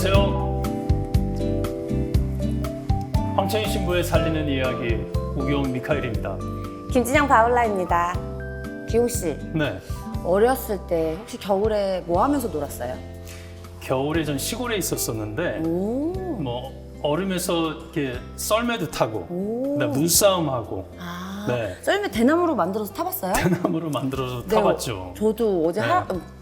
안녕하세요. 황천희 신부의 살리는 이야기 우기용 미카엘입니다. 김진영 바울라입니다. 기용 씨, 네, 어렸을 때 혹시 겨울에 뭐 하면서 놀았어요? 겨울에 전 시골에 있었었는데 오, 뭐 얼음에서 이렇게 썰매도 타고 오. 그다음 눈싸움하고 아, 네. 썰매 대나무로 만들어서 타봤어요? 대나무로 만들어서 네, 타봤죠. 저도 어제 네.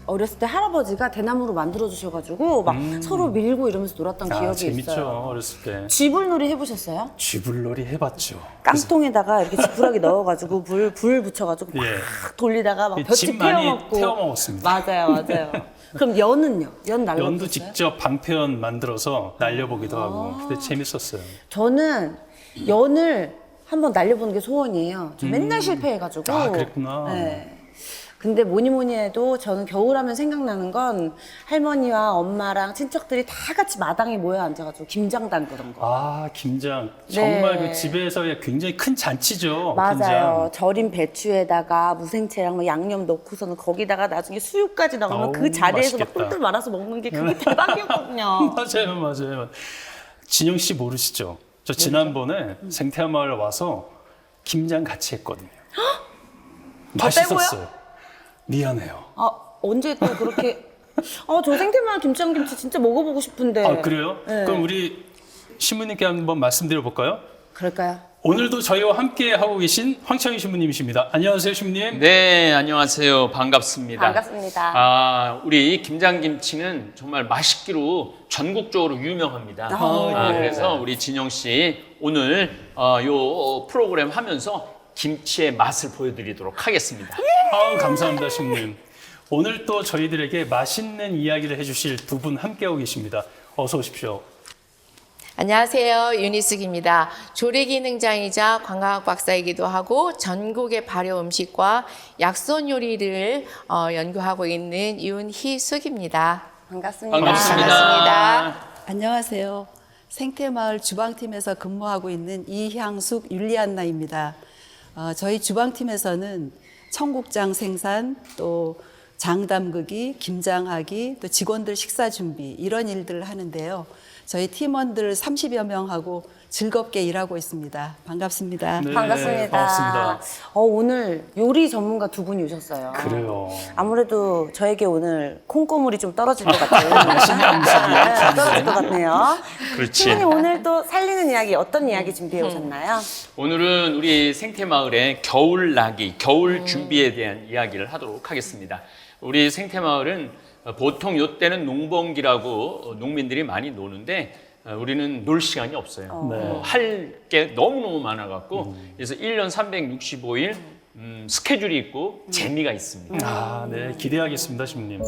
어렸을 때 할아버지가 대나무로 만들어 주셔가지고 막 서로 밀고 이러면서 놀았던 아, 기억이 재밌죠. 있어요. 어렸을 때 쥐불놀이 해보셨어요? 쥐불놀이 해봤죠. 깡통에다가 이렇게 지푸라기 넣어가지고 불 붙여가지고 막 예. 돌리다가 막 예, 볏짚 집 많이 태워먹고. 태워 먹었습니다. 맞아요, 맞아요. 그럼 연은요? 연 날려보셨어요? 연도 직접 방패연 만들어서 날려보기도 하고 아. 그때 재밌었어요. 저는 연을 한번 날려보는 게 소원이에요. 저 맨날 실패해가지고. 아, 그랬구나. 네. 근데 뭐니 해도 저는 겨울하면 생각나는 건 할머니와 엄마랑 친척들이 다 같이 마당에 모여 앉아가지고 김장 담그던 거. 아, 김장. 네. 정말 그 집에서의 굉장히 큰 잔치죠. 맞아요. 김장. 절인 배추에다가 무생채랑 뭐 양념 넣고서는 거기다가 나중에 수육까지 넣으면 아우, 그 자리에서 막 맛있겠다. 똘똘 말아서 먹는 게 그게 대박이었거든요. 맞아요, 맞아요. 진영 씨 모르시죠? 저 지난번에 생태마을 와서 김장 같이 했거든요. 맛있었어요. 미안해요. 아, 언제 또 그렇게. 저 생태마을 김장김치 진짜 먹어보고 싶은데. 아, 그래요? 네. 그럼 우리 신부님께 한번 말씀드려 볼까요? 그럴까요? 오늘도 저희와 함께 하고 계신 황창희 신부님이십니다. 안녕하세요, 신부님. 네, 안녕하세요. 반갑습니다. 반갑습니다. 우리 김장김치는 정말 맛있기로 전국적으로 유명합니다. 예. 그래서 우리 진영 씨 오늘 요 프로그램 하면서 김치의 맛을 보여드리도록 하겠습니다. 아, 감사합니다, 신부님. 오늘 또 저희들에게 맛있는 이야기를 해주실 두 분 함께하고 계십니다. 어서 오십시오. 안녕하세요. 유니스기입니다. 조리기능장이자 관광학 박사이기도 하고 전국의 발효 음식과 약선 요리를 연구하고 있는 윤희숙입니다. 반갑습니다. 반갑습니다. 안녕하세요. 생태마을 주방팀에서 근무하고 있는 이향숙 율리안나입니다. 저희 주방팀에서는 청국장 생산, 또 장담그기, 김장하기, 또 직원들 식사 준비 이런 일들을 하는데요. 저희 팀원들 30여 명하고 즐겁게 일하고 있습니다. 반갑습니다. 네, 반갑습니다. 반갑습니다. 오늘 요리 전문가 두 분이 오셨어요. 그래요. 아무래도 저에게 오늘 콩고물이 좀 떨어질 것 같아요. 떨어질 것 같네요. 그렇지. 신부님 오늘 또 살리는 이야기 어떤 이야기 준비해 오셨나요? 오늘은 우리 생태마을의 겨울나기, 겨울 준비에 대한 이야기를 하도록 하겠습니다. 우리 생태마을은 보통 요때는 농번기라고 농민들이 많이 노는데 우리는 놀 시간이 없어요. 네. 할 게 너무너무 많아갖고 그래서 1년 365일 스케줄이 있고 재미가 있습니다. 아, 네. 기대하겠습니다, 신부님.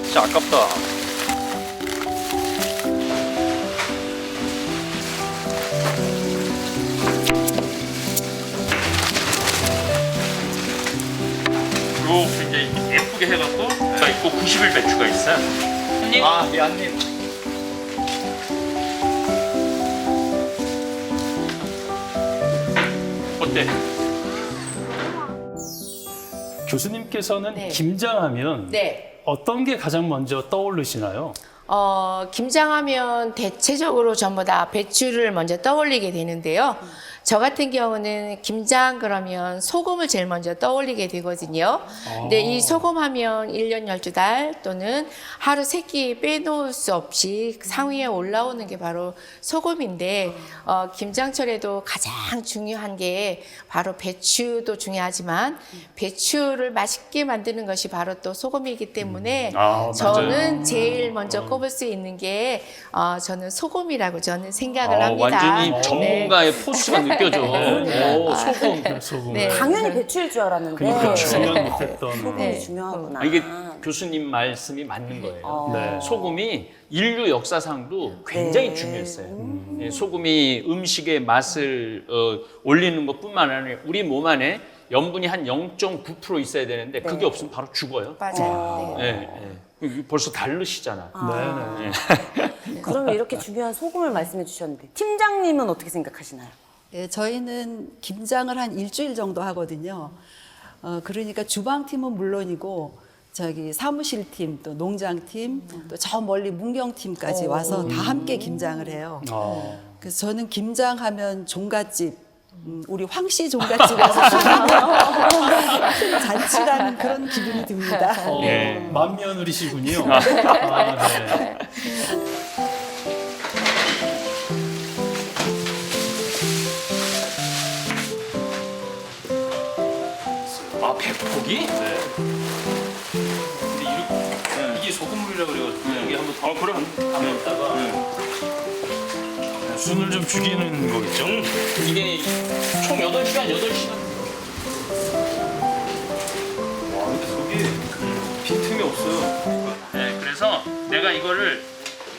진짜 아깝다. 이거 굉장히 예쁘게 해갖고 저 있고 90일 배추가 있어요. 한입? 아, 예, 한입. 어때? 교수님께서는 네. 김장하면 네. 어떤 게 가장 먼저 떠오르시나요? 김장하면 대체적으로 전부 다 배추를 먼저 떠올리게 되는데요. 저 같은 경우는 김장 그러면 소금을 제일 먼저 떠올리게 되거든요. 근데 이 소금 하면 1년 12달 또는 하루 3끼 빼놓을 수 없이 상위에 올라오는 게 바로 소금인데 김장철에도 가장 중요한 게 바로 배추도 중요하지만 배추를 맛있게 만드는 것이 바로 또 소금이기 때문에 저는 제일 먼저 꼽을 수 있는 게 저는 소금이라고 저는 생각을 합니다. 완전히 전문가의 포스가 느껴져. 소금. 소금. 네. 당연히 배추일 줄 알았는데 그러니까 중요한 못했던. 소금이 네. 중요하구나. 이게 교수님 말씀이 맞는 거예요. 네. 소금이 인류 역사상도 굉장히 네. 중요했어요. 예, 소금이 음식의 맛을 올리는 것뿐만 아니라 우리 몸 안에 염분이 한 0.9% 있어야 되는데 그게 없으면 바로 죽어요. 맞아요. 네. 예, 예. 벌써 다르시잖아. 네네. 그러면 이렇게 중요한 소금을 말씀해 주셨는데 팀장님은 어떻게 생각하시나요? 예, 저희는 김장을 한 일주일 정도 하거든요. 그러니까 주방팀은 물론이고 저기 사무실팀, 또 농장팀, 또 저 멀리 문경팀까지 와서 다 함께 김장을 해요. 그래서 저는 김장하면 종갓집, 우리 황씨 종갓집 와서 큰 잔치라는 그런 기분이 듭니다. 예. 맏며느리시군요. 네. 백포기? 네. 근데 이게 소금물이라 그래가지고 여기 한번 그럼 담았다가 순을 좀 죽이는 거겠죠? 이게 총 8시간, 8시간. 와, 근데 속이 빈틈이 없어요. 네, 그래서 내가 이거를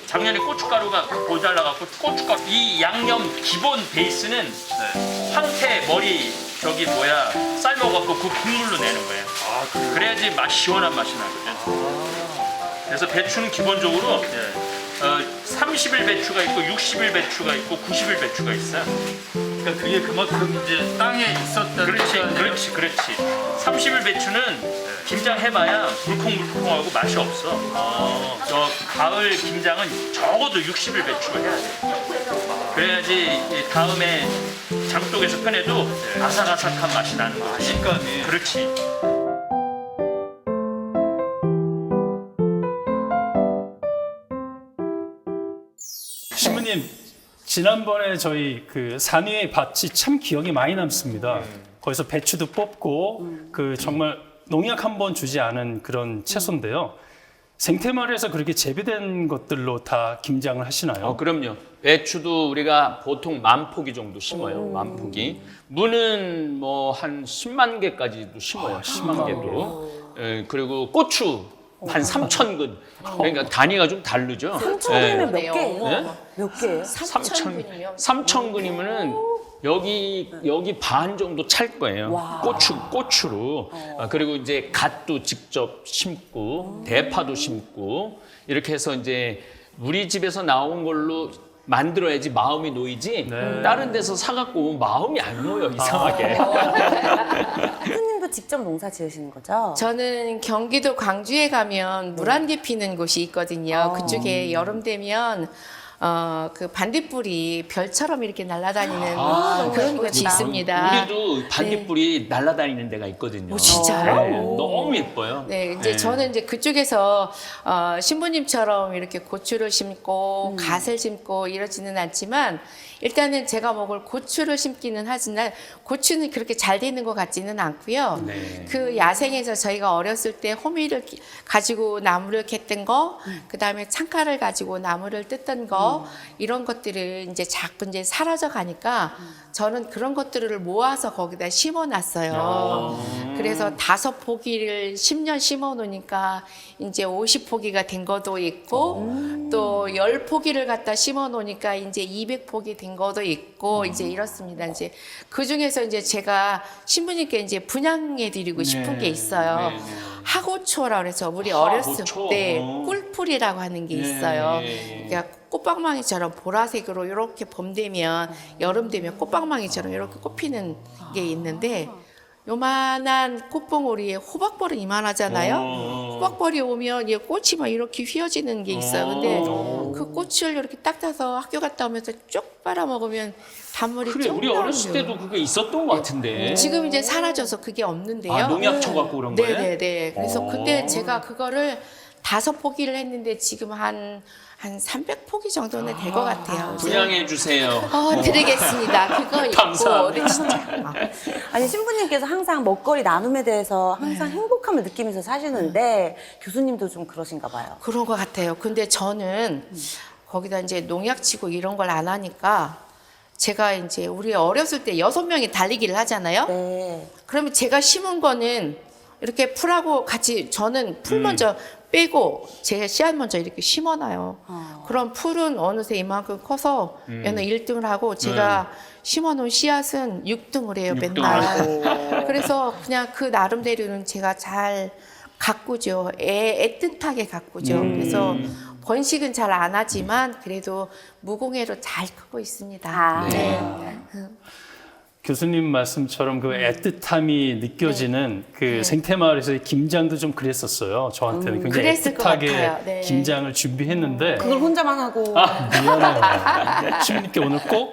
작년에 고춧가루가 모자라갖고 고춧가루 이 양념 기본 베이스는 황태 머리 삶아갖고 그 국물로 내는 거예요. 그래야지 시원한 맛이 나거든. 그래서 배추는 기본적으로 30일 배추가 있고 60일 배추가 있고 90일 배추가 있어요. 그러니까 그게 그만큼 이제 땅에 있었던. 그렇지. 30일 배추는 김장해봐야 물컹물컹하고 맛이 없어. 저 가을 김장은 적어도 60일 배추를 해야 돼. 그래야지 다음에 장독에서 꺼내도 아삭아삭한 맛이 나는 거지. 식감이. 그렇지. 신부님, 지난번에 저희 그 산위의 밭이 참 기억이 많이 남습니다. 거기서 배추도 뽑고 그 정말 농약 한 번 주지 않은 그런 채소인데요. 생태마을에서 그렇게 재배된 것들로 다 김장을 하시나요? 그럼요. 배추도 우리가 보통 10,000포기 정도 심어요. 10,000포기. 무는 뭐 한 10만 개까지도 심어요. 10만 개도. 그리고 고추 한 3,000근. 그러니까 단위가 좀 다르죠. 3,000근이면 몇 네. 개예요? 네? 몇 개예요? 3,000근이면 3,000근이면은 여기 반 정도 찰 거예요. 고추로. 그리고 이제 갓도 직접 심고 대파도 심고 이렇게 해서 이제 우리 집에서 나온 걸로 만들어야지 마음이 놓이지. 다른 데서 사갖고 오면 마음이 안 놓여 이상하게. 선생님도 직접 농사 지으시는 거죠? 저는 경기도 광주에 가면 물안개 피는 곳이 있거든요. 그쪽에 여름 되면 그 반딧불이 별처럼 이렇게 날아다니는 그런 곳이 있습니다. 우리도 반딧불이 날아다니는 데가 있거든요. 진짜요? 네, 너무 예뻐요. 네, 이제 저는 이제 그쪽에서 신부님처럼 이렇게 고추를 심고 갓을 심고 이러지는 않지만 일단은 제가 먹을 고추를 심기는 하지만 고추는 그렇게 잘 되는 것 같지는 않고요. 그 야생에서 저희가 어렸을 때 호미를 가지고 나무를 캤던 거, 그 다음에 창칼을 가지고 나무를 뜯던 거 이런 것들은 이제 자꾸 이제 사라져 가니까 저는 그런 것들을 모아서 거기다 심어놨어요. 그래서 5포기를 10년 심어놓으니까 이제 50포기가 된 것도 있고 또 10포기를 갖다 심어놓으니까 이제 200포기 된 것도 있고 이제 이렇습니다. 이제 그 중에서 이제 제가 신부님께 이제 분양해드리고 싶은 게 있어요. 하고초라고 그래서 우리 어렸을 때 꿀풀이라고 하는 게 있어요. 그러니까 꽃방망이처럼 보라색으로 이렇게 봄 되면 여름 되면 꽃방망이처럼 이렇게 꽃피는 게 있는데 요만한 꽃봉오리에 호박벌은 이만하잖아요. 호박벌이 오면 얘 꽃이 막 이렇게 휘어지는 게 있어요. 근데 그 꽃을 이렇게 딱 따서 학교 갔다 오면서 쭉 빨아먹으면 단물이 그래, 쭉 우리 어렸을 나오는 때도 그게 있었던 것 같은데. 지금 이제 사라져서 그게 없는데요. 아, 농약 쳐갖고 그런 거예요? 네네네. 그래서 그때 제가 그거를 5포기를 했는데 지금 한 300포기 정도는 될 것 같아요. 분양해 주세요. 드리겠습니다. 그거 있고. 감사합니다. 네, 진짜. 아니 신부님께서 항상 먹거리 나눔에 대해서 항상 행복함을 느끼면서 사시는데 교수님도 좀 그러신가 봐요. 그런 것 같아요. 근데 저는 거기다 이제 농약 치고 이런 걸 안 하니까 제가 이제 우리 어렸을 때 6명이 달리기를 하잖아요. 네. 그러면 제가 심은 거는 이렇게 풀하고 같이 저는 풀 먼저 빼고 제 씨앗 먼저 이렇게 심어놔요. 그럼 풀은 어느새 이만큼 커서 얘는 1등을 하고 제가 심어놓은 씨앗은 6등을 해요, 맨날. 그래서 그냥 그 나름대로는 제가 잘 가꾸죠. 애틋하게 가꾸죠. 그래서 번식은 잘 안 하지만 그래도 무공해로 잘 크고 있습니다. 아. 네. 교수님 말씀처럼 그 애틋함이 느껴지는 그 생태마을에서의 김장도 좀 그랬었어요. 저한테는 굉장히 그랬을 것 애틋하게 같아요. 네. 김장을 준비했는데 그걸 혼자만 하고 미안해요. 신부님께 오늘 꼭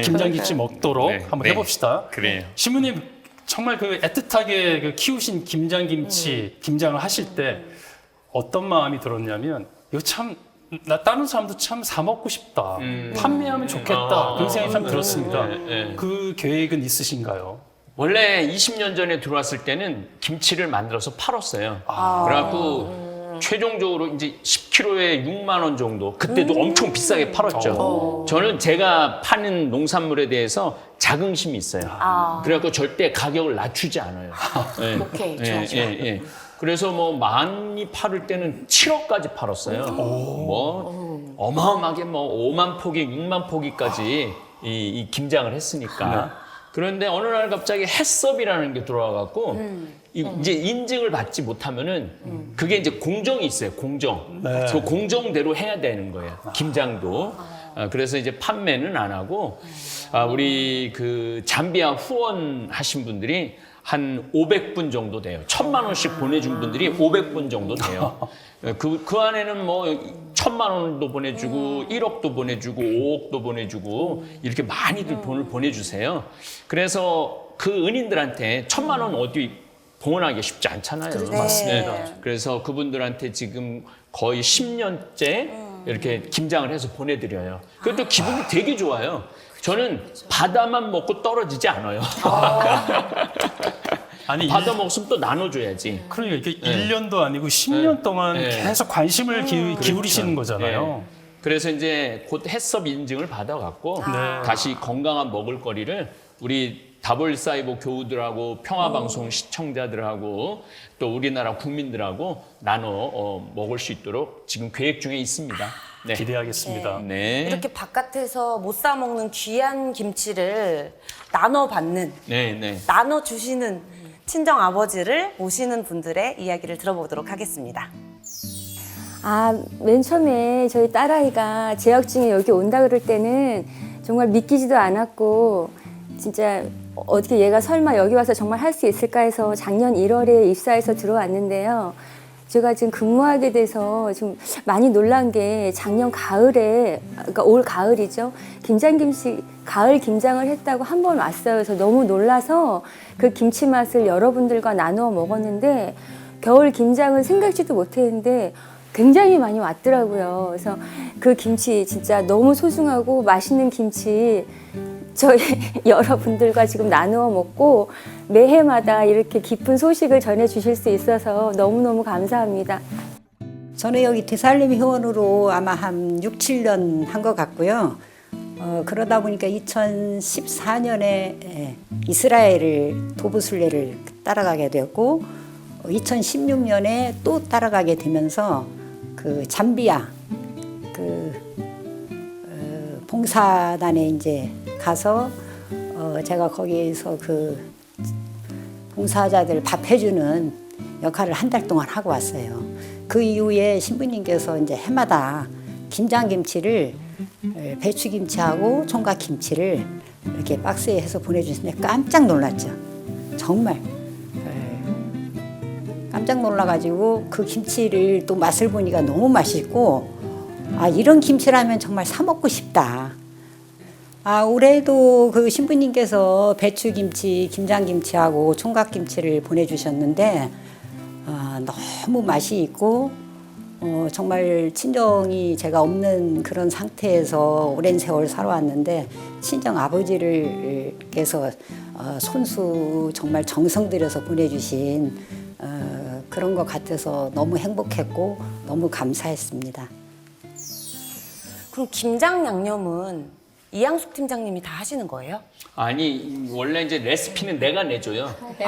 김장김치 먹도록 네, 한번 네. 해봅시다. 그래요. 신부님 정말 그 애틋하게 그 키우신 김장김치 김장을 하실 때 어떤 마음이 들었냐면 이거 참 나 다른 사람도 참 사 먹고 싶다. 판매하면 좋겠다. 그런 생각이 참 들었습니다. 네. 그 계획은 있으신가요? 원래 20년 전에 들어왔을 때는 김치를 만들어서 팔았어요. 그래갖고 최종적으로 이제 10kg에 6만 원 정도. 그때도 엄청 비싸게 팔았죠. 저는 제가 파는 농산물에 대해서 자긍심이 있어요. 그래갖고 절대 가격을 낮추지 않아요. 네. 오케이, 예, 좋아, 좋아. 예, 예. 그래서 뭐 많이 팔을 때는 7억까지 팔았어요. 뭐 어마어마하게 뭐 5만 포기, 6만 포기까지 이 김장을 했으니까. 그런데 어느 날 갑자기 해썹이라는 게 들어와갖고 이제 인증을 받지 못하면은 그게 이제 공정이 있어요. 공정. 네. 그 공정대로 해야 되는 거예요. 김장도. 그래서 이제 판매는 안 하고 우리 그 잠비아 후원하신 분들이 한 500분 정도 돼요. 1,000만 원씩 보내준 분들이 500분 정도 돼요. 그 안에는 뭐 1,000만 원도 보내주고 1억도 보내주고 5억도 보내주고 이렇게 많이들 돈을 보내주세요. 그래서 그 은인들한테 1,000만 원 어디 봉헌하기 쉽지 않잖아요. 맞습니다. 그래서 그분들한테 지금 거의 10년째 이렇게 김장을 해서 보내드려요. 그것도 기분이 되게 좋아요. 저는 바다만 먹고 떨어지지 않아요. 아니 받아 먹으면 또 나눠줘야지. 그러니까 이게 1년도 아니고 10년 동안 네. 계속 관심을 기울이시는 거잖아요. 네. 그래서 이제 곧 해썹 인증을 받아갖고 다시 건강한 먹을거리를 우리 다볼사이버 교우들하고 평화방송 시청자들하고 또 우리나라 국민들하고 나눠 먹을 수 있도록 지금 계획 중에 있습니다. 네. 기대하겠습니다. 네. 이렇게 바깥에서 못 사 먹는 귀한 김치를 나눠 받는, 네. 나눠 주시는 친정 아버지를 모시는 분들의 이야기를 들어보도록 하겠습니다. 맨 처음에 저희 딸아이가 재학 중에 여기 온다 그럴 때는 정말 믿기지도 않았고 진짜 어떻게 얘가 설마 여기 와서 정말 할 수 있을까 해서 작년 1월에 입사해서 들어왔는데요. 제가 지금 근무하게 돼서 좀 많이 놀란 게 작년 가을에, 그러니까 올 가을이죠. 김장김치, 가을 김장을 했다고 한 번 왔어요. 그래서 너무 놀라서 그 김치 맛을 여러분들과 나누어 먹었는데 겨울 김장은 생각지도 못했는데 굉장히 많이 왔더라고요. 그래서 그 김치 진짜 너무 소중하고 맛있는 김치 저희 여러분들과 지금 나누어 먹고 매해마다 이렇게 기쁜 소식을 전해주실 수 있어서 너무너무 감사합니다. 저는 여기 디살림 회원으로 아마 한 6, 7년 한 것 같고요. 그러다 보니까 2014년에 이스라엘을 도부순례를 따라가게 되었고 2016년에 또 따라가게 되면서 그 잠비아 봉사단에 이제 가서 제가 거기에서 그 봉사자들 밥 해주는 역할을 한 달 동안 하고 왔어요. 그 이후에 신부님께서 이제 해마다 김장김치를 배추김치하고 총각김치를 이렇게 박스에 해서 보내주시는데 깜짝 놀랐죠. 정말 깜짝 놀라가지고 그 김치를 또 맛을 보니까 너무 맛있고 아 이런 김치라면 정말 사 먹고 싶다. 아 올해도 그 신부님께서 배추김치, 김장김치하고 총각김치를 보내주셨는데 아, 너무 맛이 있고 정말 친정이 제가 없는 그런 상태에서 오랜 세월 살아왔는데 친정 아버지를께서 손수 정말 정성 들여서 보내주신 그런 것 같아서 너무 행복했고 너무 감사했습니다. 그럼 김장 양념은 이양숙 팀장님이 다 하시는 거예요? 아니 원래 이제 레시피는 내가 내줘요. 이제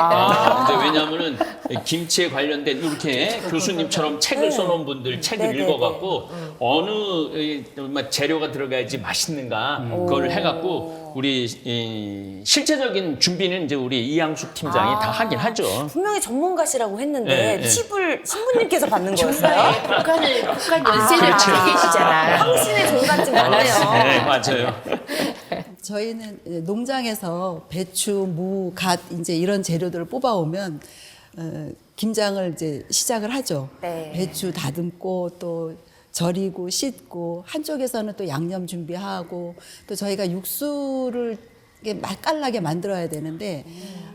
왜냐하면은 김치에 관련된 이렇게 교수님처럼 책을 써놓은 분들 책을 네네네. 읽어갖고 어느 재료가 들어가야지 맛있는가 그걸 해갖고 우리 실제적인 준비는 이제 우리 이양숙 팀장이 다 하긴 하죠. 분명히 전문가시라고 했는데 네, 네. 팁을 신부님께서 받는 거였어요? 국간 연세를 갖고 계시잖아. 당신의 종갓집 맞네요. 네 맞아요. 저희는 농장에서 배추, 무, 갓 이제 이런 재료들을 뽑아오면 김장을 이제 시작을 하죠. 네. 배추 다듬고 또 절이고 씻고 한쪽에서는 또 양념 준비하고 또 저희가 육수를 이게 맛깔나게 만들어야 되는데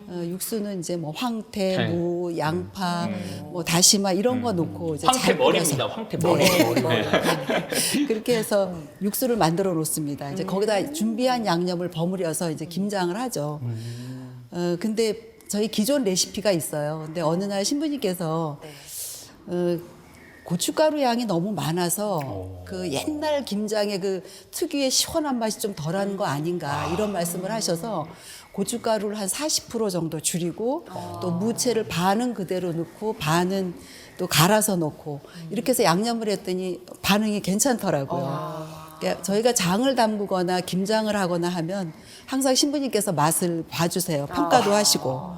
육수는 이제 뭐 황태, 네. 무, 양파, 뭐 다시마 이런 거 넣고 이제 황태 잘 머리입니다. 끓여서 황태 머리. 그렇게 해서 육수를 만들어 놓습니다. 이제 거기다 준비한 양념을 버무려서 이제 김장을 하죠. 근데 저희 기존 레시피가 있어요. 근데 어느 날 신부님께서 고춧가루 양이 너무 많아서 그 옛날 김장의 그 특유의 시원한 맛이 좀 덜한 거 아닌가 이런 말씀을 하셔서 고춧가루를 한 40% 정도 줄이고 또 무채를 반은 그대로 넣고 반은 또 갈아서 넣고 이렇게 해서 양념을 했더니 반응이 괜찮더라고요. 그러니까 저희가 장을 담그거나 김장을 하거나 하면 항상 신부님께서 맛을 봐주세요. 평가도 하시고.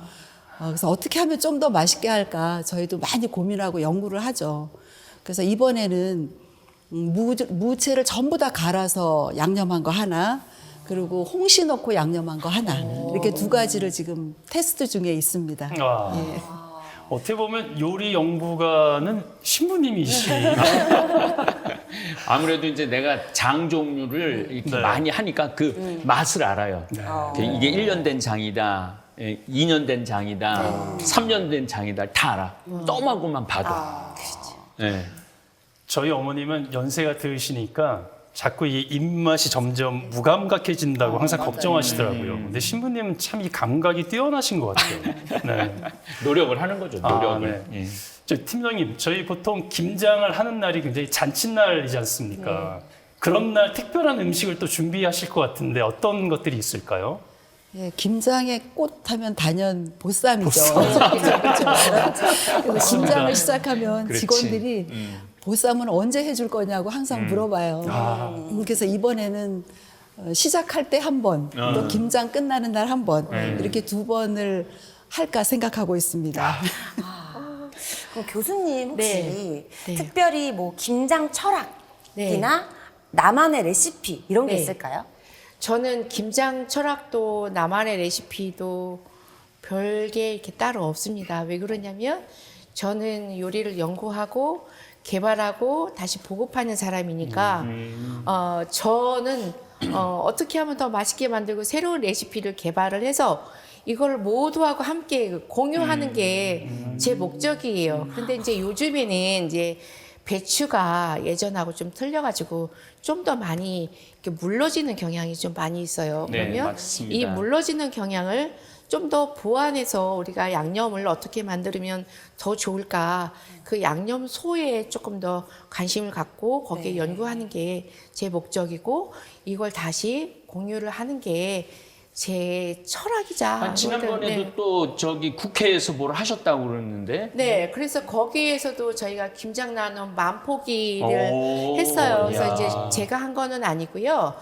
그래서 어떻게 하면 좀 더 맛있게 할까 저희도 많이 고민하고 연구를 하죠. 그래서 이번에는 무채를 전부 다 갈아서 양념한 거 하나, 그리고 홍시 넣고 양념한 거 하나, 이렇게 두 가지를 지금 테스트 중에 있습니다. 예. 어떻게 보면 요리 연구가는 신부님이시. 아무래도 이제 내가 장 종류를 이렇게 네. 많이 하니까 그 맛을 알아요. 이게 1년 된 장이다, 2년 된 장이다, 3년 된 장이다 다 알아. 떠마고만 봐도. 네. 저희 어머님은 연세가 드시니까 자꾸 이 입맛이 점점 무감각해진다고 항상 걱정하시더라고요. 근데 신부님은 참 이 감각이 뛰어나신 것 같아요. 네. 노력을 하는 거죠. 노력을. 네. 예. 저 팀장님, 저희 보통 김장을 하는 날이 굉장히 잔칫날이지 않습니까? 그런 날 특별한 음식을 또 준비하실 것 같은데 어떤 것들이 있을까요? 예, 김장의 꽃 하면 단연 보쌈이죠. 그래서 김장을 시작하면 그렇지. 직원들이 보쌈은 언제 해줄 거냐고 항상 물어봐요. 그래서 이번에는 시작할 때 한 번, 또 김장 끝나는 날 한 번, 이렇게 두 번을 할까 생각하고 있습니다. 그럼 교수님 혹시 네. 특별히 뭐 김장 철학이나 네. 나만의 레시피 이런 게 네. 있을까요? 저는 김장 철학도 나만의 레시피도 별게 이렇게 따로 없습니다. 왜 그러냐면 저는 요리를 연구하고 개발하고 다시 보급하는 사람이니까 저는 어떻게 하면 더 맛있게 만들고 새로운 레시피를 개발을 해서 이걸 모두하고 함께 공유하는 게 제 목적이에요. 근데 이제 요즘에는 이제 배추가 예전하고 좀 틀려가지고 좀 더 많이 이렇게 물러지는 경향이 좀 많이 있어요. 네, 그러면 맞습니다. 이 물러지는 경향을 좀 더 보완해서 우리가 양념을 어떻게 만들면 더 좋을까 그 양념소에 조금 더 관심을 갖고 거기에 연구하는 게 제 목적이고 이걸 다시 공유를 하는 게 제 철학이자 지난번에도 네. 또 저기 국회에서 뭘 하셨다고 그러는데. 네, 그래서 거기에서도 저희가 김장 나눔 만포기를 오, 했어요. 그래서 이야. 이제 제가 한 거는 아니고요.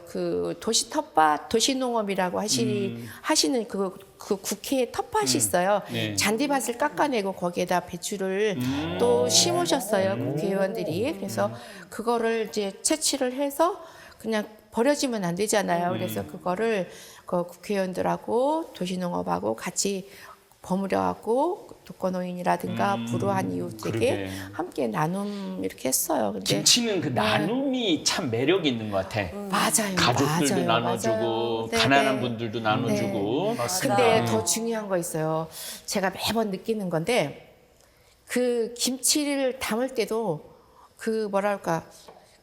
그 도시 텃밭, 도시농업이라고 하시는 그 국회에 텃밭이 있어요. 네. 잔디밭을 깎아내고 거기에다 배추를 또 심으셨어요. 국회의원들이. 그래서 그거를 이제 채취를 해서 그냥 버려지면 안 되잖아요. 그래서 그거를 그 국회의원들하고 도시농업하고 같이 버무려하고 독거노인이라든가 불우한 이웃에게 그러게. 함께 나눔 이렇게 했어요. 근데 김치는 그 나눔이 참 매력이 있는 것 같아. 맞아요. 가족들도 맞아요, 나눠주고 맞아요. 네, 가난한 네. 분들도 나눠주고. 근데 더 중요한 거 있어요. 제가 매번 느끼는 건데 그 김치를 담을 때도 그 뭐랄까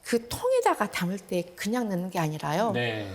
그 통에다가 담을 때 그냥 넣는 게 아니라요. 네.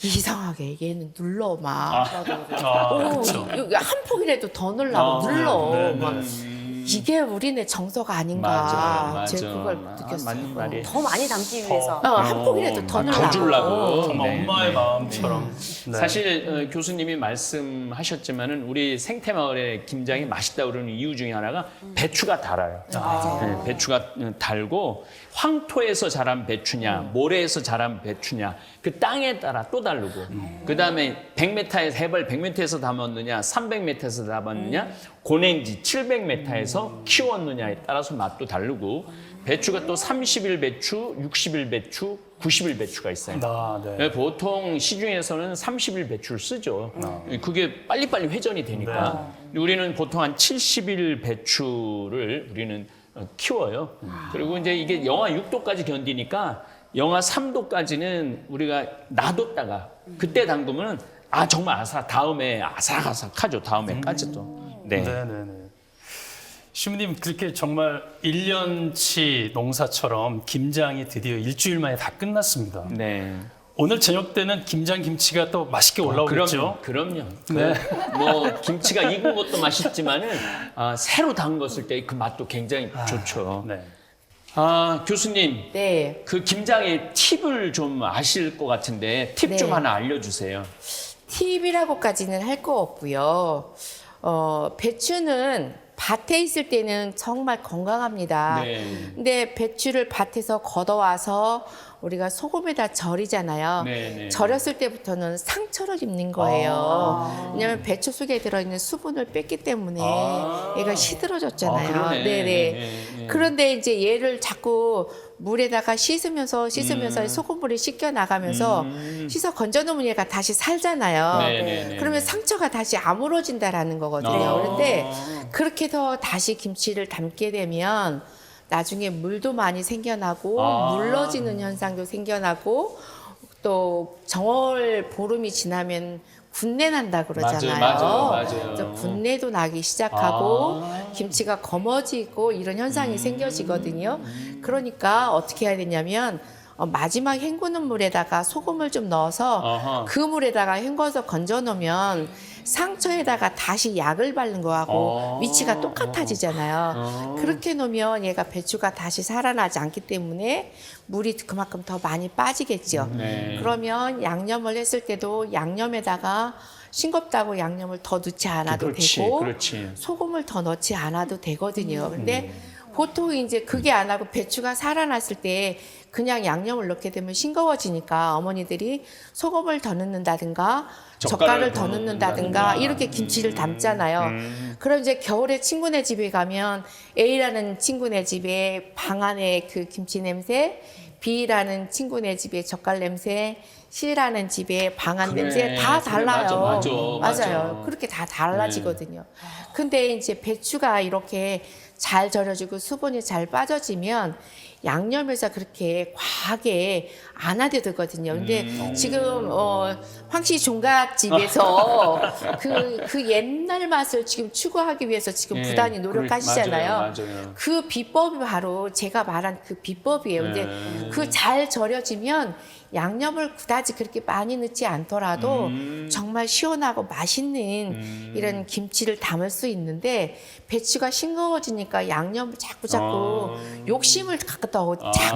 이상하게 얘는 눌러 막. 그렇죠. 여기 한 폭이라도 더 넣으려고 눌러. 네, 네, 막. 네. 이게 우리네 정서가 아닌가. 맞아. 제가 그걸 아, 느꼈어요. 맞는 말이에요. 더 많이 담기 위해서. 한 폭이라도 더 넣으려고. 더 주려고. 정말 네, 엄마의 네. 마음처럼. 네. 사실 교수님이 말씀하셨지만은 우리 생태마을의 김장이 맛있다 그러는 이유 중에 하나가 배추가 달아요. 네, 배추가 달고 황토에서 자란 배추냐, 모래에서 자란 배추냐, 그 땅에 따라 또 다르고, 그 다음에 100m에서 해발 100m에서 담았느냐, 300m에서 담았느냐, 고냉지 700m에서 키웠느냐에 따라서 맛도 다르고, 배추가 또 30일 배추, 60일 배추, 90일 배추가 있어요. 네. 보통 시중에서는 30일 배추를 쓰죠. 그게 빨리빨리 회전이 되니까. 우리는 보통 한 70일 배추를 우리는 키워요. 그리고 이제 이게 영하 6도까지 견디니까 영하 3도까지는 우리가 놔뒀다가 그때 담그면 정말 다음에 아삭아삭하죠. 다음에까지도. 네. 네네네. 시부님 그렇게 정말 1년치 농사처럼 김장이 드디어 일주일 만에 다 끝났습니다. 네. 오늘 저녁 때는 김장 김치가 또 맛있게 올라오겠죠? 그럼요. 네. 뭐 김치가 익은 것도 맛있지만은 새로 담궜을 때 그 맛도 굉장히 좋죠. 네. 교수님, 네. 그 김장의 팁을 좀 아실 것 같은데 팁 좀 네. 하나 알려주세요. 팁이라고까지는 할 거 없고요. 배추는 밭에 있을 때는 정말 건강합니다. 네. 근데 배추를 밭에서 걷어와서 우리가 소금에다 절이잖아요. 네. 절였을 때부터는 상처를 입는 거예요. 왜냐하면 배추 속에 들어있는 수분을 뺐기 때문에 얘가 시들어졌잖아요. 그러네. 네네. 네. 그런데 이제 얘를 자꾸 물에다가 씻으면서 소금물이 씻겨 나가면서 씻어 건져 놓으면 얘가 다시 살잖아요. 네. 그러면 상처가 다시 아물어진다라는 거거든요. 그런데 그렇게 해서 다시 김치를 담게 되면 나중에 물도 많이 생겨나고 물러지는 현상도 생겨나고 또 정월 보름이 지나면 군내 난다 그러잖아요. 맞아요. 그래서 군내도 나기 시작하고 김치가 검어지고 이런 현상이 생겨지거든요. 그러니까 어떻게 해야 되냐면 마지막 헹구는 물에다가 소금을 좀 넣어서 그 물에다가 헹궈서 건져 놓으면 상처에다가 다시 약을 바른 거하고 위치가 똑같아지잖아요. 그렇게 놓으면 얘가 배추가 다시 살아나지 않기 때문에 물이 그만큼 더 많이 빠지겠죠. 그러면 양념을 했을 때도 양념에다가 싱겁다고 양념을 더 넣지 않아도 되고 소금을 더 넣지 않아도 되거든요. 근데 보통 이제 그게 안 하고 배추가 살아났을 때 그냥 양념을 넣게 되면 싱거워지니까 어머니들이 소금을 더 넣는다든가 젓갈을 더 넣는다든가 이렇게 김치를 담잖아요. 그럼 이제 겨울에 친구네 집에 가면 A라는 친구네 집에 방 안에 그 김치 냄새, B라는 친구네 집에 젓갈 냄새, C라는 집에 방안 냄새 다 달라요. 맞아요. 그렇게 다 달라지거든요. 근데 이제 배추가 이렇게 잘 절여지고 수분이 잘 빠져지면 양념에서 그렇게 과하게 안 하게 되거든요. 근데 지금 황씨 종갓집에서 그 옛날 맛을 지금 추구하기 위해서 지금 부단히 노력하시잖아요. 맞아요. 그 비법이 바로 제가 말한 그 비법이에요. 근데 그 잘 절여지면 양념을 그다지 그렇게 많이 넣지 않더라도 정말 시원하고 맛있는 이런 김치를 담을 수 있는데 배추가 싱거워지니까 양념을 자꾸 욕심을 갖다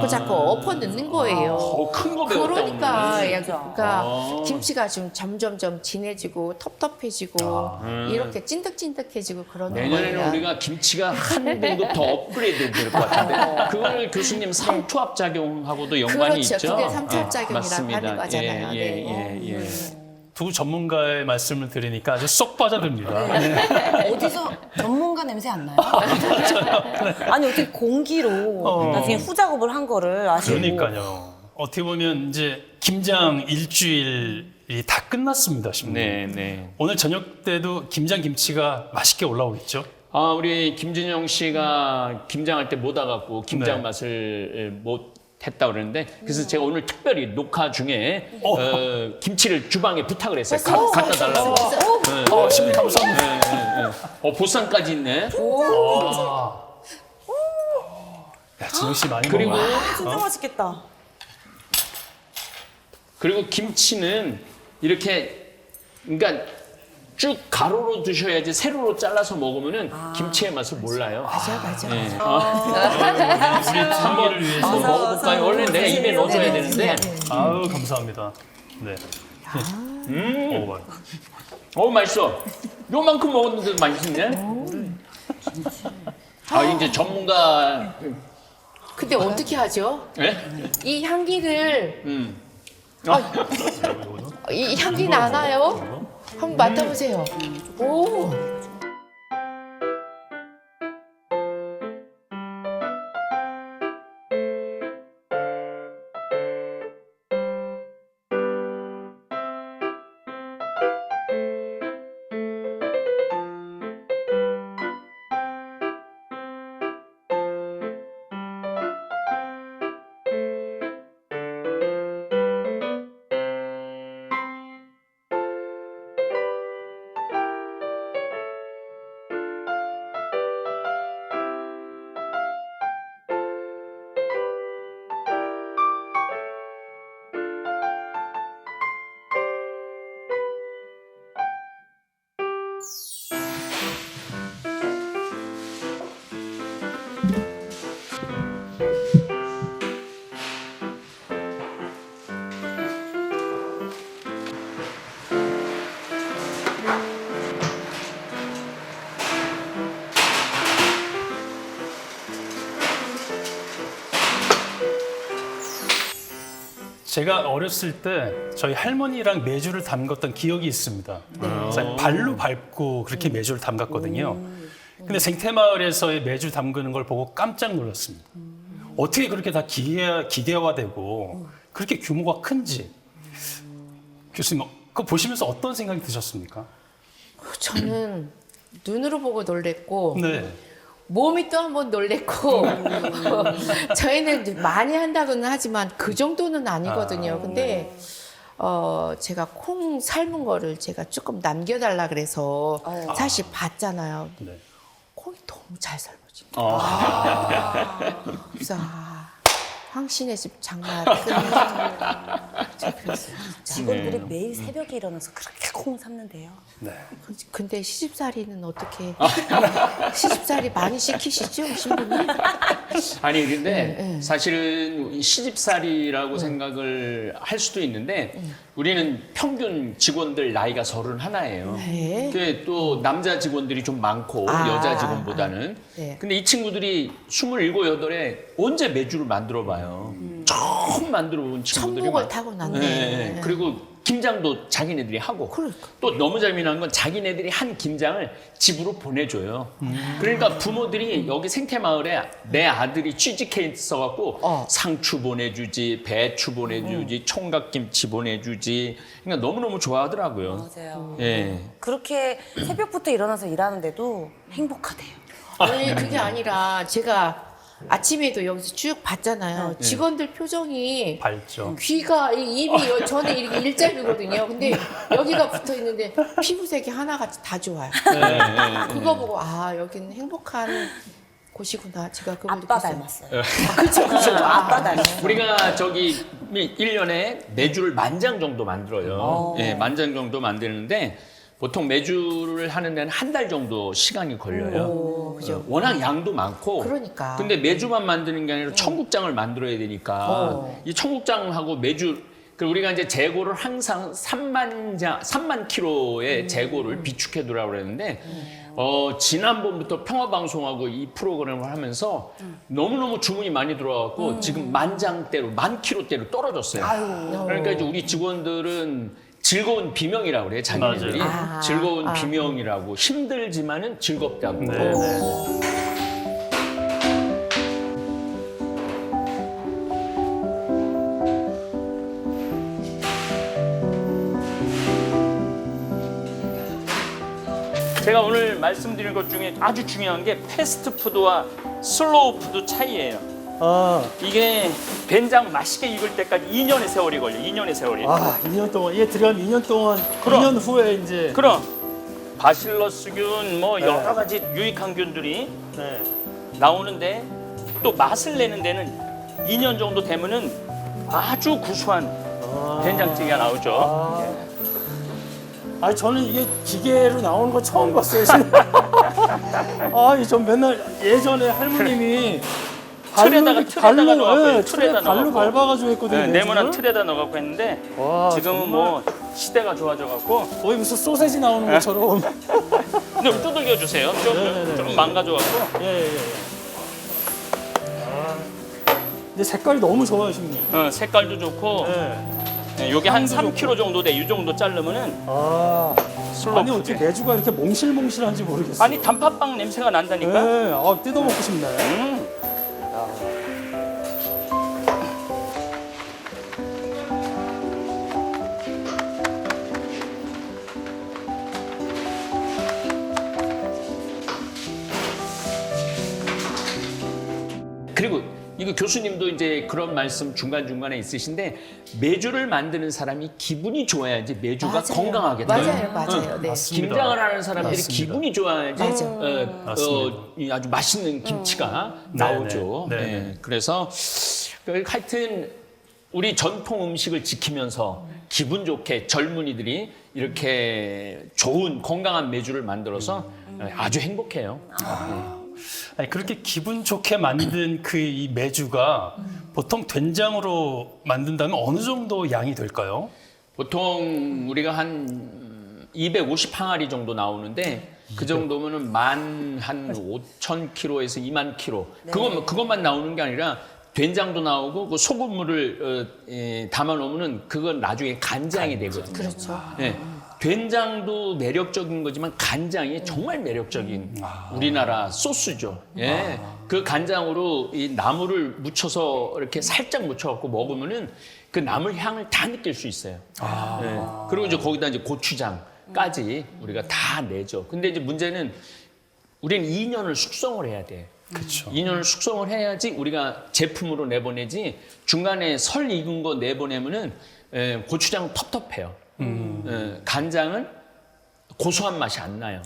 자꾸 엎어 넣는 거예요. 큰 거 배웠다 그러니까 김치가 좀 점점점 진해지고 텁텁해지고 이렇게 찐득찐득해지고 그러는 내년에는 거예요. 우리가 김치가 한 등급 더 업그레이드 될 것 같은데 그걸 교수님 삼투압 작용하고도 연관이 그렇죠. 있죠? 그게 삼투압작용이라고 맞습니다. 하는 거잖아요. 예. 두 전문가의 말씀을 들으니까 아주 쏙 빠져듭니다. 네. 어디서 전문가 냄새 안 나요? 아니 어떻게 공기로 나중에 후작업을 한 거를 아시고. 그러니까요. 어떻게 보면 이제 김장 일주일 다 끝났습니다, 신부님. 네. 오늘 저녁 때도 김장 김치가 맛있게 올라오겠죠? 우리 김준영 씨가 김장할 때 못 와갖고 김장 네. 맛을 못 했다 그러는데 그래서 제가 오늘 특별히 녹화 중에 김치를 주방에 부탁을 했어요. 갖다 달라고. 신부님 감사합니다. 보쌈까지 있네. 야, 진영 씨 많이 그리고 먹어요. 진짜 맛있겠다. 그리고 김치는 이렇게 그러니까 쭉 가로로 드셔야지 세로로 잘라서 먹으면은 김치의 맛을 몰라요. 맞아. 네. 우리 장기를 위해서. 한번 먹어볼까요? 원래 내가 입에 넣어줘야 되는데. 아유, 감사합니다. 네. 먹어봐요. 맛있어. 요만큼 먹었는데도 맛있네. 이제 전문가. 근데 어떻게 하죠? 네? 이 향기를 아. 이 향기 나나요? 한번 맡아보세요. 오. 제가 어렸을 때 저희 할머니랑 메주를 담갔던 기억이 있습니다. 그래서 발로 밟고 그렇게 메주를 담갔거든요. 근데 생태마을에서의 메주 담그는 걸 보고 깜짝 놀랐습니다. 어떻게 그렇게 다 기계화되고 그렇게 규모가 큰지. 교수님, 그거 보시면서 어떤 생각이 드셨습니까? 저는 눈으로 보고 놀랬고 네. 몸이 또 한 번 놀랬고 저희는 많이 한다고는 하지만 그 정도는 아니거든요. 근데 제가 콩 삶은 거를 제가 조금 남겨달라 그래서 사실 봤잖아요. 네. 콩이 너무 잘 삶아진 그래서 황신의 집 장난 제가 그랬어요. 직원들이 매일 새벽에 일어나서 그렇게 콩 삶는데요. 네. 근데 시집살이는 어떻게 시집살이 많이 시키시죠, 신부님? 아니 근데 사실은 시집살이라고 생각을 할 수도 있는데 우리는 평균 직원들 나이가 31예요. 네. 그게 또 남자 직원들이 좀 많고 여자 직원보다는. 네. 근데 이 친구들이 27, 8에 언제 메주를 만들어 봐요. 처음 만들어 본 친구들이 천국을 많- 타고났네. 네. 그리고 김장도 자기네들이 하고 그러니까. 또 너무 재미난 건 자기네들이 한 김장을 집으로 보내줘요. 그러니까 부모들이 여기 생태마을에 내 아들이 취직해 있어갖고 상추 보내주지, 배추 보내주지, 총각김치 보내주지. 그러니까 너무너무 좋아하더라고요. 맞아요. 예. 그렇게 새벽부터 일어나서 일하는데도 행복하대요. 아니 그게 아니라 제가 아침에도 여기서 쭉 봤잖아요. 직원들 표정이 밝죠. 귀가 입이 저는 이렇게 일자이거든요. 근데 여기가 붙어 있는데 피부색이 하나같이 다 좋아요. 그거 보고 여기는 행복한 곳이구나. 제가 그걸 아빠 느꼈어요. 닮았어요. 그렇죠. 아빠 닮았어요. 우리가 저기 1년에 메주를 10,000장 정도 만들어요. 예, 10,000장 정도 만드는데 보통 메주를 하는 데는 한 달 정도 시간이 걸려요. 그죠. 워낙 양도 많고. 그러니까. 근데 메주만 만드는 게 아니라 청국장을 만들어야 되니까 이 청국장하고 메주 그리고 우리가 이제 재고를 항상 3만 킬로의 재고를 비축해 두라고 그랬는데 지난번부터 평화방송하고 이 프로그램을 하면서 너무너무 주문이 많이 들어와갖고 지금 10,000장대로 10,000킬로대로 떨어졌어요. 그러니까 이제 우리 직원들은 즐거운 비명이라고 그래요. 자기네들이 즐거운 비명이라고 힘들지만은 즐겁다고. 네. 제가 오늘 말씀드린 것 중에 아주 중요한 게 패스트푸드와 슬로우 푸드 차이예요. 이게 된장 맛있게 익을 때까지 2년의 세월이 걸려. 2년의 세월이. 2년 동안 얘 들어가면 2년 동안 그럼. 2년 후에 이제 그럼 바실러스균 뭐 여러 가지 유익한 균들이 네. 나오는데 또 맛을 내는 데는 2년 정도 되면은 아주 구수한 된장찌개가 나오죠. 아니 저는 이게 기계로 나오는 거 처음 봤어요. 전 맨날 예전에 할머님이 틀에다가 넣어갖고 틀에다 발로 밟아가지고 했거든요. 네, 네모난 틀에다 넣어갖고 했는데 와, 지금은 정말 뭐 시대가 좋아져갖고 거의 무슨 소세지 나오는 것처럼. 좀 두들겨 주세요. 좀 망가져갖고. 예. 근데 색깔이 너무 좋아요, 신님. 색깔도 좋고. 네, 요게 한 3kg 정도 돼. 이 정도 자르면은 슬로우 아니 어떻게 메주가 이렇게 몽실몽실한지 모르겠어요. 아니 단팥빵 냄새가 난다니까. 네, 뜯어 먹고 싶네. 그리고 이거 교수님도 이제 그런 말씀 중간중간에 있으신데 메주를 만드는 사람이 기분이 좋아야지 메주가 맞아요. 건강하게 돼요. 맞아요. 네. 맞습니다. 김장을 하는 사람들이 맞습니다. 기분이 좋아야지 맞습니다. 이 아주 맛있는 김치가 나오죠. 네. 네. 그래서 하여튼 우리 전통 음식을 지키면서 기분 좋게 젊은이들이 이렇게 좋은 건강한 메주를 만들어서 아주 행복해요. 아니, 그렇게 기분 좋게 만든 그 이 메주가 보통 된장으로 만든다면 어느 정도 양이 될까요? 보통 우리가 한 250항아리 정도 나오는데 그 정도면은 한 5,000kg에서 2만 kg. 그것만 나오는 게 아니라 된장도 나오고 그 소금물을 담아 놓으면은 그건 나중에 간장이 되거든요. 그렇죠. 네. 된장도 매력적인 거지만 간장이 정말 매력적인 우리나라 소스죠. 예. 그 간장으로 이 나물을 묻혀서 이렇게 살짝 묻혀갖고 먹으면은 그 나물 향을 다 느낄 수 있어요. 예. 그리고 이제 거기다 이제 고추장까지 우리가 다 내죠. 근데 이제 문제는 우리는 2년을 숙성을 해야 돼. 그렇죠. 2년을 숙성을 해야지 우리가 제품으로 내보내지 중간에 설 익은 거 내보내면은 고추장 텁텁해요. 간장은 고소한 맛이 안 나요.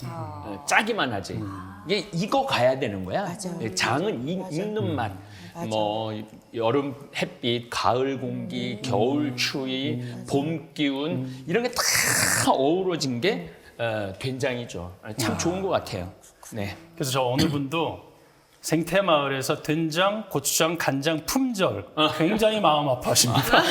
짜기만 하지. 이게 익어 가야 되는 거야. 맞아요. 장은 익는 맛. 뭐 여름 햇빛, 가을 공기, 겨울 추위, 봄 기운 이런 게 다 어우러진 게 된장이죠. 참 좋은 것 같아요. 네. 그래서 저 어느 분도 생태마을에서 된장, 고추장, 간장 품절 굉장히 마음 아파하십니다.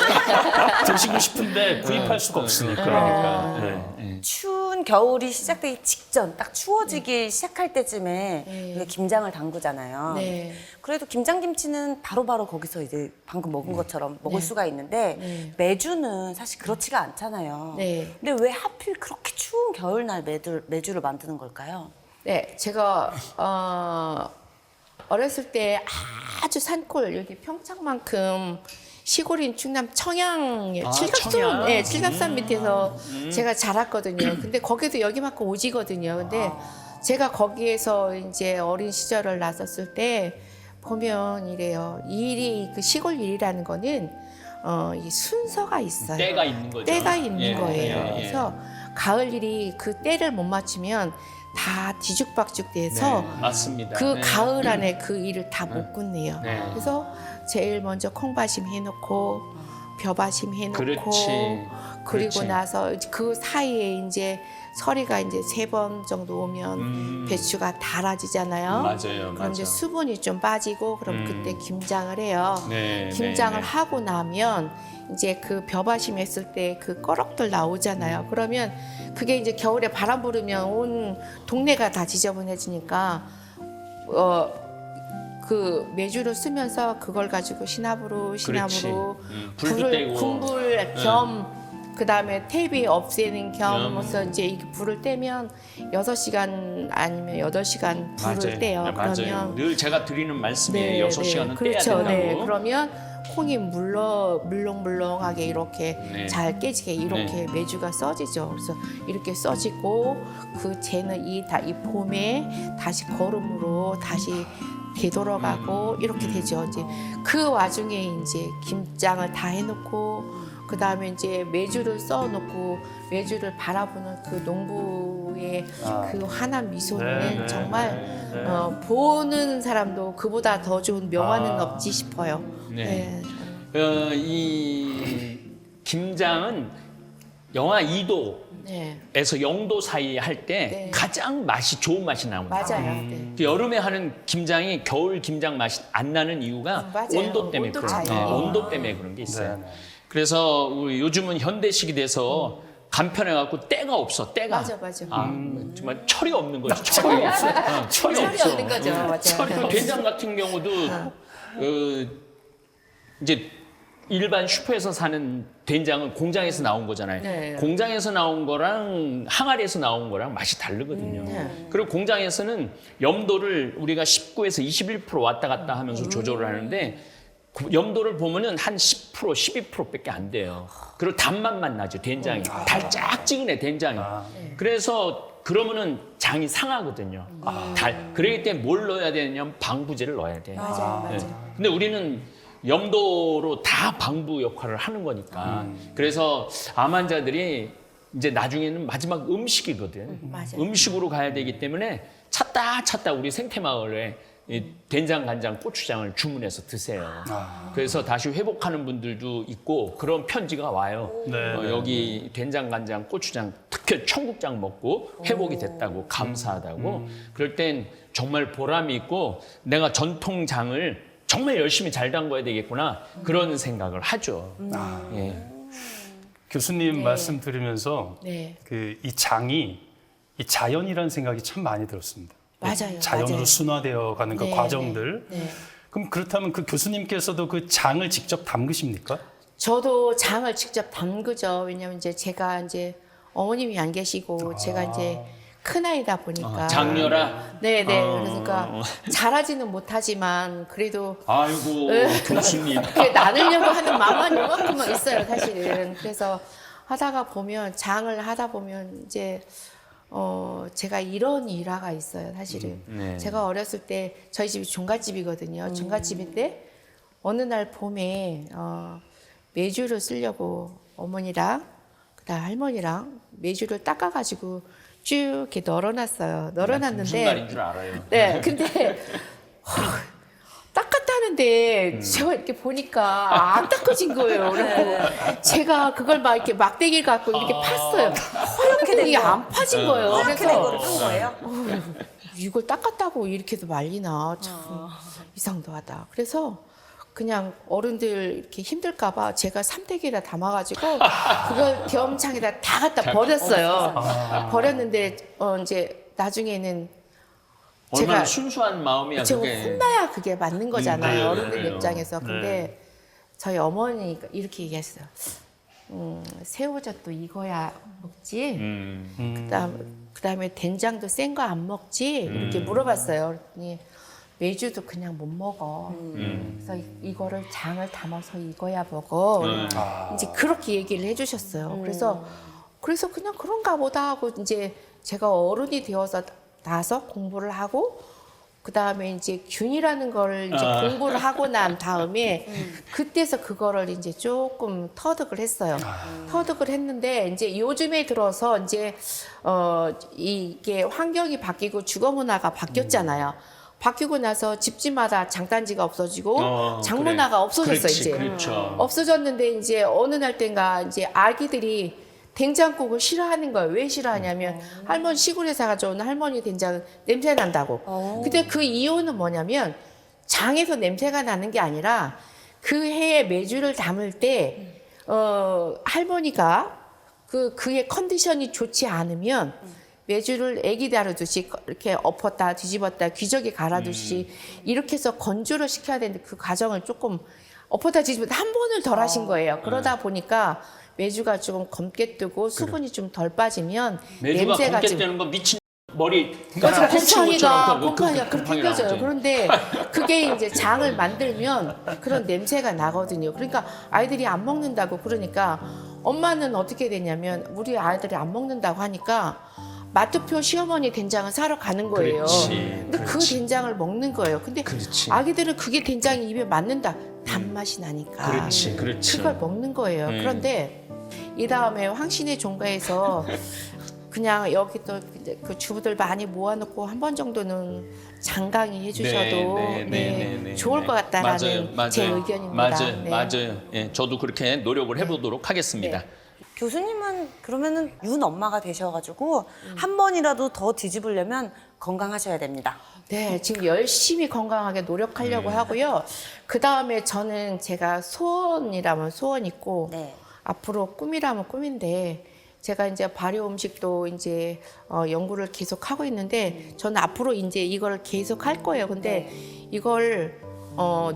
드시고 싶은데 구입할 수가 없으니까. 그러니까. 추운 겨울이 시작되기 직전, 딱 추워지기 시작할 때쯤에 우리가 김장을 담그잖아요. 네. 그래도 김장김치는 바로바로 거기서 이제 방금 먹은 것처럼 먹을 수가 있는데 메주는 사실 그렇지가 않잖아요. 네. 근데 왜 하필 그렇게 추운 겨울날 메주를 만드는 걸까요? 네, 제가 어렸을 때 아주 산골 여기 평창만큼 시골인 충남 청양 칠갑산, 네, 칠갑산 밑에서 제가 자랐거든요. 근데 거기도 여기만큼 오지거든요. 근데 제가 거기에서 이제 어린 시절을 나섰을 때 보면 이래요. 이 일이 그 시골 일이라는 거는 이 순서가 있어요. 때가 있는 거죠. 때가 있는 거예요. 예. 그래서 가을 일이 그 때를 못 맞추면 다 뒤죽박죽 돼서 맞습니다. 그 네. 가을 안에 그 일을 다 못 끝내요. 네. 그래서 제일 먼저 콩밭임 해놓고 벼밭임 해놓고 그렇지. 그리고 그렇지. 나서 그 사이에 이제 서리가 이제 3번 정도 오면 배추가 달아지잖아요. 맞아요. 그럼 이제 수분이 좀 빠지고 그럼 그때 김장을 해요. 네, 김장을 네, 네. 하고 나면 이제 그 벼밭임 했을 때 그 꺼럭들 나오잖아요. 그러면 그게 이제 겨울에 바람 불으면 온 동네가 다 지저분해지니까 그 메주를 쓰면서 그걸 가지고 시나브로 불도 떼고. 군불 겸 그다음에 테이프 없애는 겸해서 이제 이 불을 떼면 6시간 아니면 8시간 불을 떼요. 맞아요. 그러면 늘 제가 드리는 말씀이에요. 6시간은 떼야 그렇죠. 된다고. 네. 그러면 콩이 물렁물렁하게 이렇게 네. 잘 깨지게 이렇게 메주가 써지죠. 그래서 이렇게 써지고 그 쟤는 이 봄에 다시 거름으로 다시 되돌아가고 이렇게 되죠. 이제 그 와중에 이제 김장을 다 해놓고 그 다음에 이제 메주를 써놓고 메주를 바라보는 그 농부의 그 환한 미소는 네, 네, 정말 네, 네. 보는 사람도 그보다 더 좋은 명화는 없지 싶어요. 네. 네. 이 김장은 영하 2도에서 네. 0도 사이 할 때 네. 가장 맛이 좋은 맛이 나옵니다. 맞아요. 네. 그 여름에 하는 김장이 겨울 김장 맛이 안 나는 이유가 맞아요. 온도 때문에 온도 그런 차이. 온도 때문에 그런 게 있어요. 네, 네. 그래서 우리 요즘은 현대식이 돼서 간편해갖고 때가 없어. 때가 맞아. 정말 철이 없는 거죠. 철이 없어. 철이 철이 없어. 없는 거죠. 맞아요. 철이 된장 같은 경우도 이제 일반 슈퍼에서 사는 된장은 공장에서 나온 거잖아요. 네. 공장에서 나온 거랑 항아리에서 나온 거랑 맛이 다르거든요. 네. 그리고 공장에서는 염도를 우리가 19에서 21% 왔다 갔다 하면서 조절을 하는데 염도를 보면은 한 10%, 12%밖에 안 돼요. 그리고 단맛만 나죠, 된장이. 달짝지근해, 된장이. 그래서 그러면은 장이 상하거든요. 그러기 때문에 뭘 넣어야 되냐면 방부제를 넣어야 돼요. 맞아요. 네. 근데 우리는 염도로 다 방부 역할을 하는 거니까. 그래서 암 환자들이 이제 나중에는 마지막 음식이거든. 맞아요. 음식으로 가야 되기 때문에 찾다 우리 생태마을에 이 된장, 간장, 고추장을 주문해서 드세요. 그래서 다시 회복하는 분들도 있고 그런 편지가 와요. 네, 네. 여기 된장, 간장, 고추장, 특히 청국장 먹고 회복이 됐다고 감사하다고. 그럴 땐 정말 보람이 있고 내가 전통장을 정말 열심히 잘 담궈야 되겠구나 그런 생각을 하죠. 예. 교수님 말씀 들으면서 네. 그 이 장이 이 자연이라는 생각이 참 많이 들었습니다. 맞아요. 자연으로 맞아요. 순화되어 가는 그 네, 과정들. 네. 그럼 그렇다면 그 교수님께서도 그 장을 직접 담그십니까? 저도 장을 직접 담그죠. 왜냐면 이제 제가 이제 어머님이 안 계시고 제가 이제 큰 아이다 보니까. 장녀라? 네네. 그러니까 잘하지는 못하지만 그래도 아이고, 교수님. 그게 나누려고 하는 마음은 이만큼은 있어요, 사실은. 그래서 장을 하다 보면 이제 제가 이런 일화가 있어요, 사실은. 네. 제가 어렸을 때 저희 집이 종갓집이거든요. 종갓집인데 어느 날 봄에 메주를 쓰려고 어머니랑 그다음 할머니랑 메주를 닦아가지고 쭉 이렇게 널어놨어요. 무슨 널어놨는데 말인 줄 알아요. 네, 근데 닦았다는데 제가 이렇게 보니까 안 닦아진 거예요. 그래서 제가 그걸 막 이렇게 막대기를 갖고 이렇게 팠어요. 허옇게 이게 안 파진 거예요. 그래서 이걸 닦았다고 이렇게도 말리나 참 이상도하다. 그래서 그냥 어른들 이렇게 힘들까봐 제가 삼대기에다 담아가지고 그걸 겸창에다 다 갖다 버렸어요. 버렸는데 이제 나중에는 얼마나 제가 순수한 마음이야, 제가 그게. 혼나야 그게 맞는 거잖아요. 네, 어른들 그래요. 입장에서. 네. 근데 저희 어머니가 이렇게 얘기했어요. 새우젓도 익어야 먹지. 그다음에 된장도 센 거 안 먹지. 이렇게 물어봤어요. 그랬더니 메주도 그냥 못 먹어. 그래서 이거를 장을 담아서 익어야 먹어. 이제 그렇게 얘기를 해주셨어요. 그래서 그냥 그런가 보다 하고 이제 제가 어른이 되어서 나서 공부를 하고 그 다음에 이제 균이라는 거를 이제 공부를 하고 난 다음에 그때서 그거를 이제 조금 터득을 했어요. 터득을 했는데 이제 요즘에 들어서 이제 이게 환경이 바뀌고 주거 문화가 바뀌었잖아요. 바뀌고 나서 집집마다 장단지가 없어지고 장문화가 없어졌어요. 그렇지, 이제 그렇죠. 없어졌는데 이제 어느 날 땐가 이제 아기들이 된장국을 싫어하는 거예요. 왜 싫어하냐면 할머니 시골에서 가져온 할머니 된장은 냄새 난다고. 근데 그 이유는 뭐냐면 장에서 냄새가 나는 게 아니라 그 해에 메주를 담을 때 할머니가 그의 컨디션이 좋지 않으면 메주를 애기 다루듯이 이렇게 엎었다 뒤집었다 귀저귀 갈아두듯이 이렇게 해서 건조를 시켜야 되는데 그 과정을 조금 엎었다 뒤집었다 한 번을 덜 하신 거예요. 그러다 보니까 메주가 조금 검게 뜨고 수분이 좀 덜 빠지면 메주가 냄새가 검게 좀 뜨는 건 미친 머리 그래서 곰팡이가 곰팡이가 그렇게 생겨져요. 나오죠. 그런데 그게 이제 장을 만들면 그런 냄새가 나거든요. 그러니까 아이들이 안 먹는다고 그러니까 엄마는 어떻게 되냐면 우리 아이들이 안 먹는다고 하니까 마트표 시어머니 된장을 사러 가는 거예요. 그렇지, 근데 그 그렇지. 된장을 먹는 거예요. 근데 그렇지. 아기들은 그게 된장이 입에 맞는다. 단맛이 나니까. 그렇지, 그렇지. 그걸 먹는 거예요. 그런데 이 다음에 황신의 종가에서 그냥 여기 또 그 주부들 많이 모아놓고 한 번 정도는 장강이 해주셔도 좋을 것 같다라는 제 의견입니다. 맞아요, 네. 맞아요. 예, 저도 그렇게 노력을 해보도록 하겠습니다. 교수님은 그러면은 윤 엄마가 되셔가지고 한 번이라도 더 뒤집으려면 건강하셔야 됩니다. 네, 지금 열심히 건강하게 노력하려고 하고요. 그 다음에 저는 제가 소원이라면 소원 있고 네. 앞으로 꿈이라면 꿈인데 제가 이제 발효 음식도 이제 연구를 계속 하고 있는데 저는 앞으로 이제 이걸 계속 할 거예요. 근데 이걸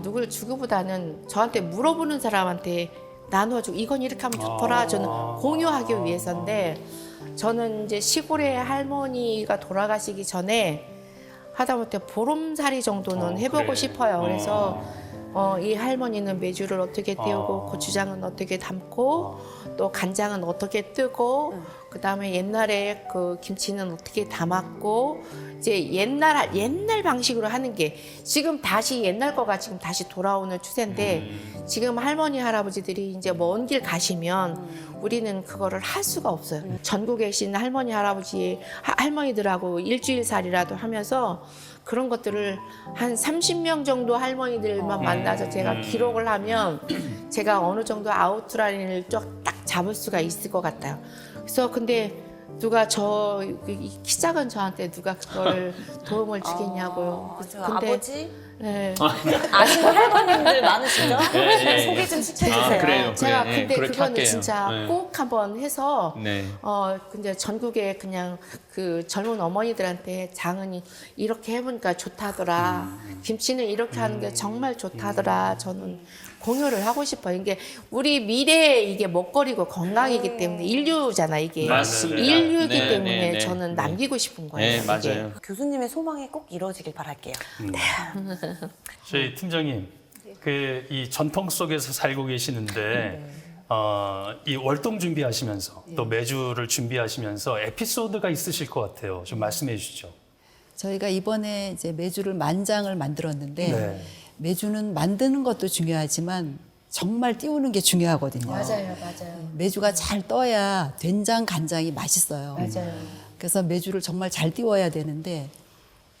누굴 주기보다는 저한테 물어보는 사람한테 나눠주고 이건 이렇게 하면 좋더라. 저는 공유하기 위해서인데 저는 이제 시골의 할머니가 돌아가시기 전에 하다못해 보름살이 정도는 해보고 그래. 싶어요. 그래서 이 할머니는 메주를 어떻게 띄우고 고추장은 어떻게 담고 또 간장은 어떻게 뜨고 그다음에 옛날에 그 김치는 어떻게 담았고 이제 옛날 방식으로 하는 게 지금 다시 옛날 거가 지금 다시 돌아오는 추세인데 지금 할머니 할아버지들이 이제 먼 길 가시면 우리는 그거를 할 수가 없어요. 전국에 계신 할머니 할아버지 할머니들하고 일주일살이라도 하면서 그런 것들을 한 30명 정도 할머니들만 만나서 제가 기록을 하면 제가 어느 정도 아웃라인을 딱 잡을 수가 있을 것 같아요. 그래서 근데 누가 키 작은 저한테 누가 그거를 도움을 주겠냐고요. 저 근데 아버지 네. 아시는 할머님들 많으시죠? 예. 소개 좀 시켜주세요. 그래요. 제가 그래, 근데 그렇게 그거는 할게요. 진짜 네. 꼭 한번 해서 네. 근데 전국에 그냥 그 젊은 어머니들한테 장은 이렇게 해보니까 좋다더라. 김치는 이렇게 하는 게 정말 좋다더라. 저는 공유를 하고 싶어요. 이게 우리 미래의 이게 먹거리고 건강이기 때문에 인류잖아 이게. 맞습니다. 인류이기 네, 때문에 네, 네. 저는 남기고 싶은 거예요. 네, 맞아요. 교수님의 소망이 꼭 이루어지길 바랄게요. 저희 팀장님, 그 이 전통 속에서 살고 계시는데 이 월동 준비하시면서 또 매주를 준비하시면서 에피소드가 있으실 것 같아요. 좀 말씀해 주시죠. 저희가 이번에 이제 메주를 만장을 만들었는데 네. 메주는 만드는 것도 중요하지만 정말 띄우는 게 중요하거든요. 맞아요. 메주가 잘 떠야 된장 간장이 맛있어요. 맞아요. 그래서 메주를 정말 잘 띄워야 되는데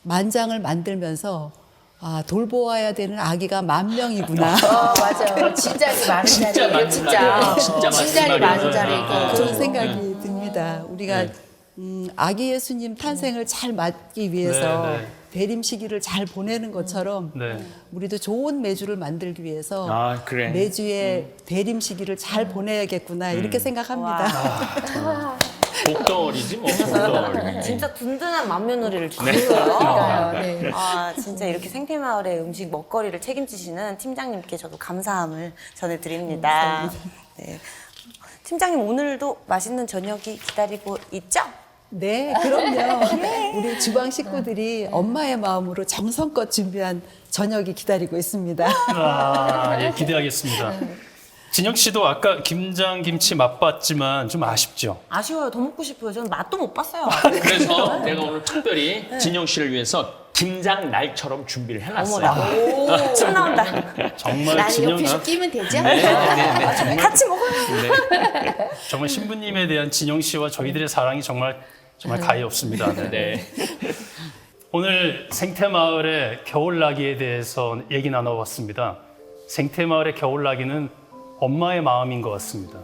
만장을 만들면서 돌보아야 되는 아기가 10,000명이구나. 맞아요. 진짜리 많은 자리. 맞는 진짜. 말이에요. 진짜 맞는 진짜리 많은 말이에요. 자리. 그런 생각이 듭니다. 우리가 네. 아기 예수님 탄생을 잘 맞기 위해서 네, 네. 대림 시기를 잘 보내는 것처럼 네. 우리도 좋은 메주를 만들기 위해서 그래. 메주의 대림 시기를 잘 보내야겠구나 이렇게 생각합니다. 복덩어리지 뭐 복덩어리. 진짜 든든한 맏며느리를 주셨어요. 네. 진짜 이렇게 생태마을의 음식 먹거리를 책임지시는 팀장님께 저도 감사함을 전해드립니다. 네. 팀장님 오늘도 맛있는 저녁이 기다리고 있죠? 네, 그럼요. 우리 주방 식구들이 엄마의 마음으로 정성껏 준비한 저녁이 기다리고 있습니다. 예, 기대하겠습니다. 진영 씨도 아까 김장 김치 맛봤지만 좀 아쉽죠? 아쉬워요. 더 먹고 싶어요. 저는 맛도 못 봤어요. 그래서 내가 오늘 특별히 진영 씨를 위해서 김장 날처럼 준비를 해놨어요. 오, 침 나온다. 정말 난 진영 옆에 끼면 되죠? 같이 먹어요. 정말 신부님에 대한 진영 씨와 저희들의 사랑이 정말 가히 없습니다. 네. 네. 오늘 생태마을의 겨울나기에 대해서 얘기 나눠봤습니다. 생태마을의 겨울나기는 엄마의 마음인 것 같습니다.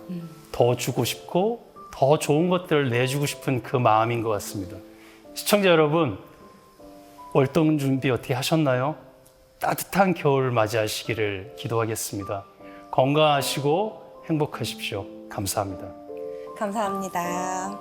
더 주고 싶고 더 좋은 것들을 내주고 싶은 그 마음인 것 같습니다. 시청자 여러분, 월동 준비 어떻게 하셨나요? 따뜻한 겨울 맞이하시기를 기도하겠습니다. 건강하시고 행복하십시오. 감사합니다. 감사합니다.